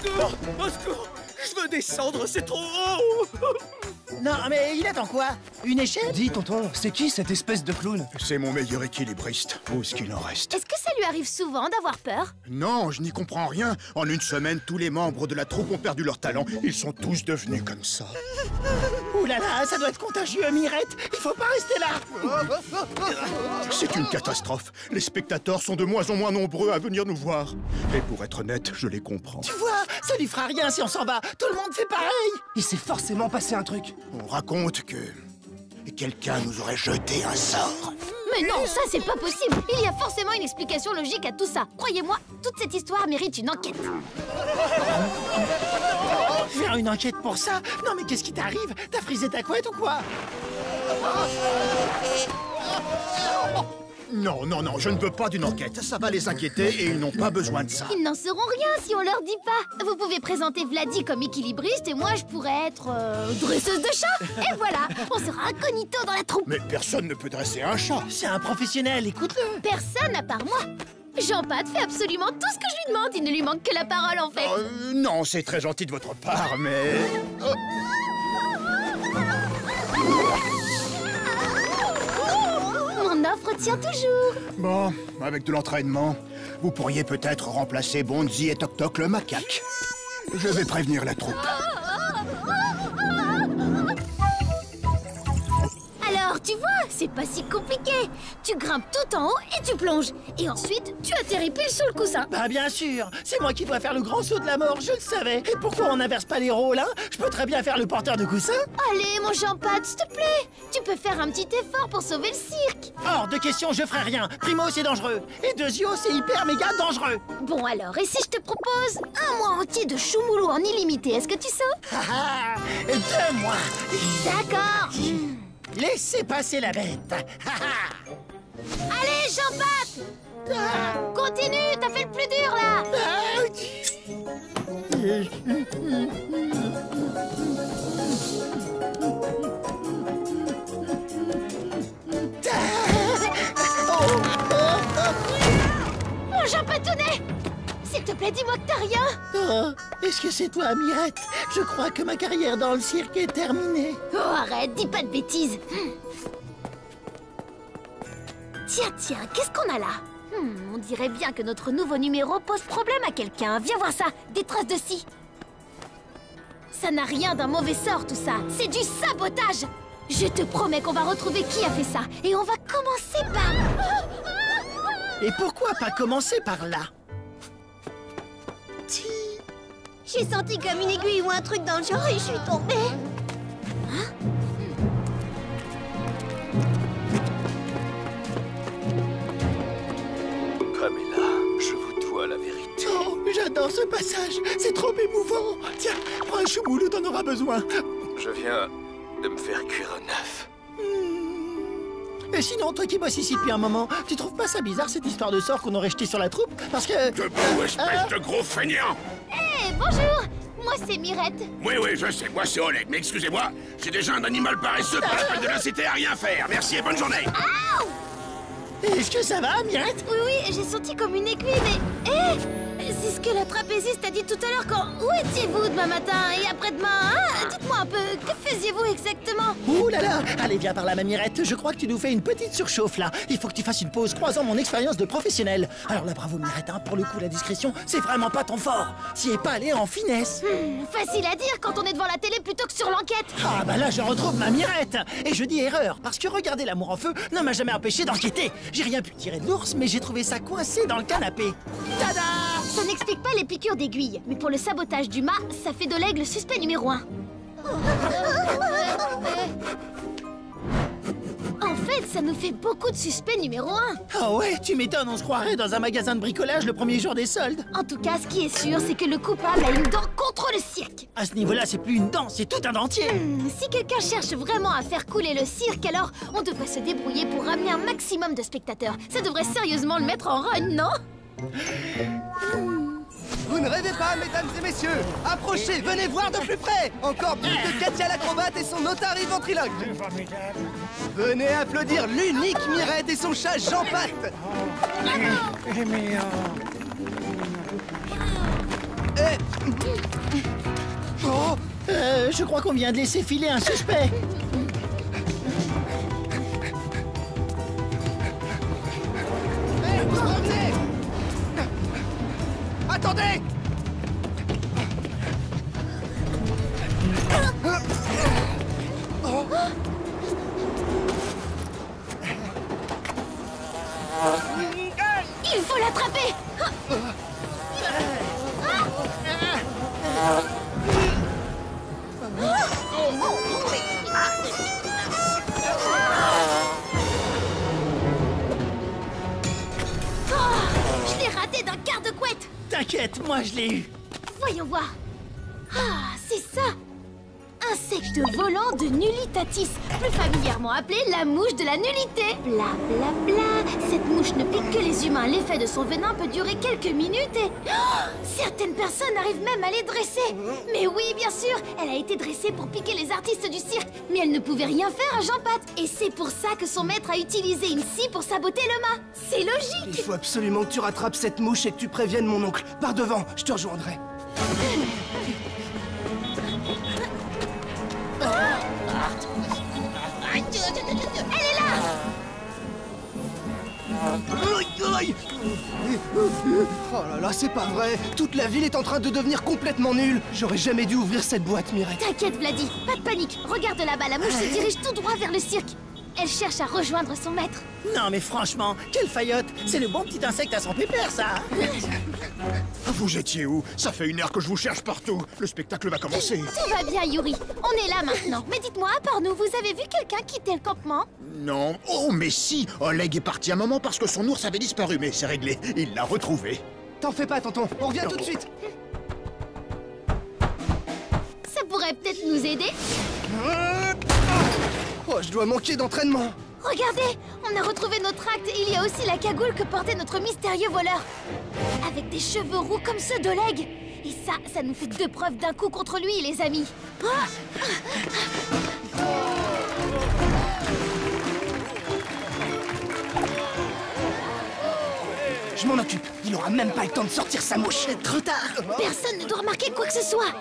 secours! Au secours! Je veux descendre, c'est trop haut! Non, mais il attend quoi? Une échelle? Dis, tonton, c'est qui cette espèce de clown? C'est mon meilleur équilibriste. Où est-ce qu'il en reste? Est-ce que ça lui arrive souvent d'avoir peur? Non, je n'y comprends rien. En une semaine, tous les membres de la troupe ont perdu leur talent. Ils sont tous devenus comme ça. Ouh là là, ça doit être contagieux, Mirette. Il faut pas rester là. C'est une catastrophe. Les spectateurs sont de moins en moins nombreux à venir nous voir. Et pour être honnête, je les comprends. Tu vois, ça lui fera rien si on s'en va. Tout le monde fait pareil. Il s'est forcément passé un truc. On raconte que quelqu'un nous aurait jeté un sort. Mais non, ça c'est pas possible. Il y a forcément une explication logique à tout ça. Croyez-moi, toute cette histoire mérite une enquête. Faire une enquête pour ça? Non mais qu'est-ce qui t'arrive? T'as frisé ta couette ou quoi? Non, non, non, je ne veux pas d'une enquête. Ça va les inquiéter et ils n'ont pas besoin de ça. Ils n'en sauront rien si on leur dit pas. Vous pouvez présenter Vladi comme équilibriste et moi je pourrais être dresseuse de chat. Et voilà, on sera incognito dans la troupe. Mais personne ne peut dresser un chat. C'est un professionnel, écoute-le. Personne à part moi. Jean-Pat fait absolument tout ce que je lui demande. Il ne lui manque que la parole en fait. Non, c'est très gentil de votre part, mais... Mon offre tient toujours. Bon, avec de l'entraînement, vous pourriez peut-être remplacer Bonzi et Toc Toc le macaque. Je vais prévenir la troupe. Alors, tu vois, c'est pas si compliqué. Tu grimpes tout en haut et tu plonges. Et ensuite, tu atterris pile sous le coussin. Bah bien sûr, c'est moi qui dois faire le grand saut de la mort, je le savais. Et pourquoi on n'inverse pas les rôles, hein? Je peux très bien faire le porteur de coussin. Allez, mon Jean-Pat, s'il te plaît. Tu peux faire un petit effort pour sauver le cirque. Hors de question, je ferai rien. Primo, c'est dangereux. Et Deuxio, c'est hyper méga dangereux. Bon alors, et si je te propose un mois entier de choumoulou en illimité, est-ce que tu sautes? Ah ah, 2 mois. D'accord. Laissez passer la bête. Allez, Jean-Pat! Continue, t'as fait le plus dur, là. Mon Jean-Patounet! S'il te plaît, dis-moi que t'as rien. Oh, est-ce que c'est toi, Mirette? Je crois que ma carrière dans le cirque est terminée. Oh, arrête, dis pas de bêtises. Tiens, qu'est-ce qu'on a là? On dirait bien que notre nouveau numéro pose problème à quelqu'un. Viens voir ça, des traces de scie. Ça n'a rien d'un mauvais sort, tout ça. C'est du sabotage. Je te promets qu'on va retrouver qui a fait ça. Et on va commencer par... Et pourquoi pas commencer par là? J'ai senti comme une aiguille ou un truc dans le genre et je suis tombée. Pamela, je vous dois la vérité. Oh, j'adore ce passage. C'est trop émouvant. Tiens, prends un choumoulou, t'en auras besoin. Je viens de me faire cuire un œuf. Et sinon, toi qui bosses ici depuis un moment, tu trouves pas ça bizarre cette histoire de sort qu'on aurait jeté sur la troupe? Parce que... Debout, espèce de gros feignant! Hé, bonjour. Moi, c'est Mirette. Oui, je sais, moi c'est Oleg, mais excusez-moi, j'ai déjà un animal paresseux, pas la peine de l'inciter à rien faire. Merci et bonne journée! Est-ce que ça va, Mirette? Oui, j'ai senti comme une aiguille, mais... Hé, c'est ce que la trapéziste a dit tout à l'heure quand... Où étiez-vous demain matin et après-demain, hein? Dites-moi un peu, que faisiez-vous exactement? Ouh là là! Allez, viens par là, ma Mirette. Je crois que tu nous fais une petite surchauffe, là. Il faut que tu fasses une pause croisant mon expérience de professionnel. Alors là, bravo, Mirette, hein. Pour le coup, la discrétion, c'est vraiment pas ton fort. T'y es pas allé en finesse. Facile à dire quand on est devant la télé plutôt que sur l'enquête. Ah bah là, je retrouve ma Mirette. Et je dis erreur, parce que regarder l'amour en feu ne m'a jamais empêché d'enquêter. J'ai rien pu tirer de l'ours, mais j'ai trouvé ça coincé dans le canapé. Tada! Ça n'explique pas les piqûres d'aiguilles, mais pour le sabotage du mât, ça fait de l'aigle le suspect numéro 1. En fait, ça nous fait beaucoup de suspects numéro 1. Ah ouais, tu m'étonnes, on se croirait dans un magasin de bricolage le premier jour des soldes. En tout cas, ce qui est sûr, c'est que le coupable a une dent contre le cirque. À ce niveau-là, c'est plus une dent, c'est tout un dentier. Si quelqu'un cherche vraiment à faire couler le cirque, alors on devrait se débrouiller pour ramener un maximum de spectateurs. Ça devrait sérieusement le mettre en run, non? Vous ne rêvez pas, mesdames et messieurs! Approchez, venez voir de plus près! Encore plus de Katia l'acrobate et son otari ventriloque! Venez applaudir l'unique Mirette et son chat Jean-Pat! Je crois qu'on vient de laisser filer un suspect. Revenez! Attendez! Il faut l'attraper! Je l'ai raté d'un quart de couette! T'inquiète, moi je l'ai eu. Voyons voir. Ah, c'est ça! Insecte volant de Nullitatis, plus familièrement appelé la mouche de la nullité. Bla bla bla, cette mouche ne pique que les humains. L'effet de son venin peut durer quelques minutes et... Oh, certaines personnes arrivent même à les dresser. Mais oui, bien sûr, elle a été dressée pour piquer les artistes du cirque. Mais elle ne pouvait rien faire à Jean Pat. Et c'est pour ça que son maître a utilisé une scie pour saboter le mât. C'est logique. Il faut absolument que tu rattrapes cette mouche et que tu préviennes mon oncle. Par devant, je te rejoindrai. Elle est là! Oh là là, c'est pas vrai. Toute la ville est en train de devenir complètement nulle. J'aurais jamais dû ouvrir cette boîte, Mireille. T'inquiète, Vladi, pas de panique. Regarde là-bas, la mouche se dirige tout droit vers le cirque. Elle cherche à rejoindre son maître. Non mais franchement, quelle faillotte. C'est le bon petit insecte à son pépère, ça. Vous étiez où? Ça fait 1 heure que je vous cherche partout. Le spectacle va commencer. Tout va bien, Yuri. On est là maintenant. Mais dites-moi, à part nous, vous avez vu quelqu'un quitter le campement? Non. Oh, mais si. Oleg est parti un moment parce que son ours avait disparu, mais c'est réglé. Il l'a retrouvé. T'en fais pas, tonton. On revient tout de suite. Ça pourrait peut-être nous aider. Oh, je dois manquer d'entraînement. Regardez, on a retrouvé notre acte et il y a aussi la cagoule que portait notre mystérieux voleur. Avec des cheveux roux comme ceux d'Oleg. Et ça nous fait 2 preuves d'un coup contre lui, les amis. Je m'en occupe. Il aura même pas le temps de sortir sa mouche. Trop tard. Personne ne doit remarquer quoi que ce soit.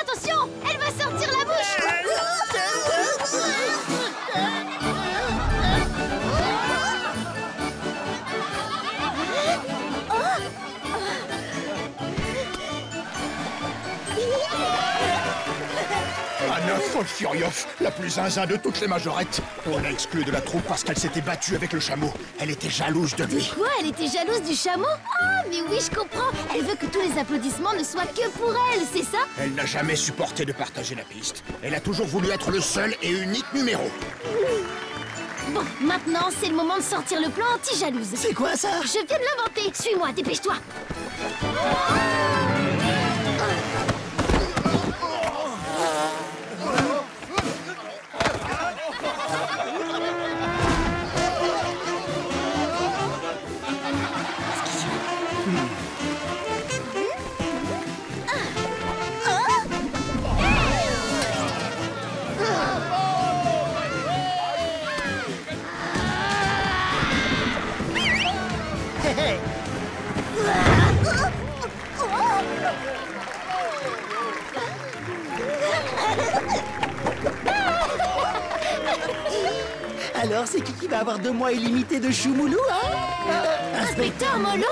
Attention, elle va sortir la bouche. Anna Folfuriov, la plus zinzin de toutes les majorettes. On l'a exclue de la troupe parce qu'elle s'était battue avec le chameau. Elle était jalouse de lui. Quoi, elle était jalouse du chameau? Ah, mais oui, je comprends. Elle veut que tous les applaudissements ne soient que pour elle, c'est ça? Elle n'a jamais supporté de partager la piste. Elle a toujours voulu être le seul et unique numéro. Bon, maintenant, c'est le moment de sortir le plan anti-jalouse. C'est quoi ça? Je viens de l'inventer. Suis-moi, dépêche-toi. Alors, c'est qui va avoir 2 mois illimités de choumoulou, hein? Inspecteur Molo?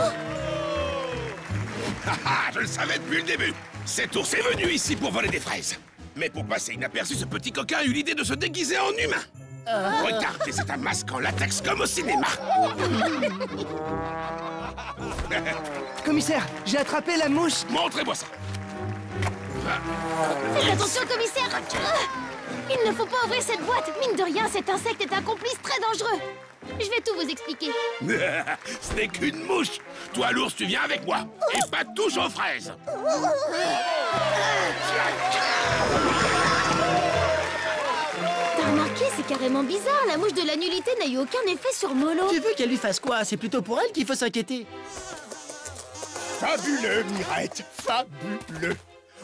Je le savais depuis le début. Cet ours est venu ici pour voler des fraises. Mais pour passer inaperçu, ce petit coquin a eu l'idée de se déguiser en humain. Regardez, c'est un masque en latex comme au cinéma. Commissaire, j'ai attrapé la mouche. Montrez-moi ça. Faites attention, commissaire. Il ne faut pas ouvrir cette boîte. Mine de rien, cet insecte est un complice très dangereux. Je vais tout vous expliquer. Ce n'est qu'une mouche. Toi, l'ours, tu viens avec moi. Et pas de touche aux fraises. T'as remarqué? c'est carrément bizarre. La mouche de la nullité n'a eu aucun effet sur Molo. Tu veux qu'elle lui fasse quoi? C'est plutôt pour elle qu'il faut s'inquiéter. Fabuleux, Mirette, fabuleux.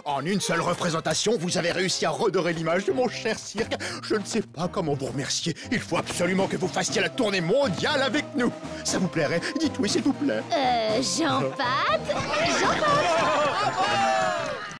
En une seule représentation, vous avez réussi à redorer l'image de mon cher cirque. Je ne sais pas comment vous remercier. Il faut absolument que vous fassiez la tournée mondiale avec nous. Ça vous plairait? Dites oui, s'il vous plaît. Jean-Pat? Jean-Pat?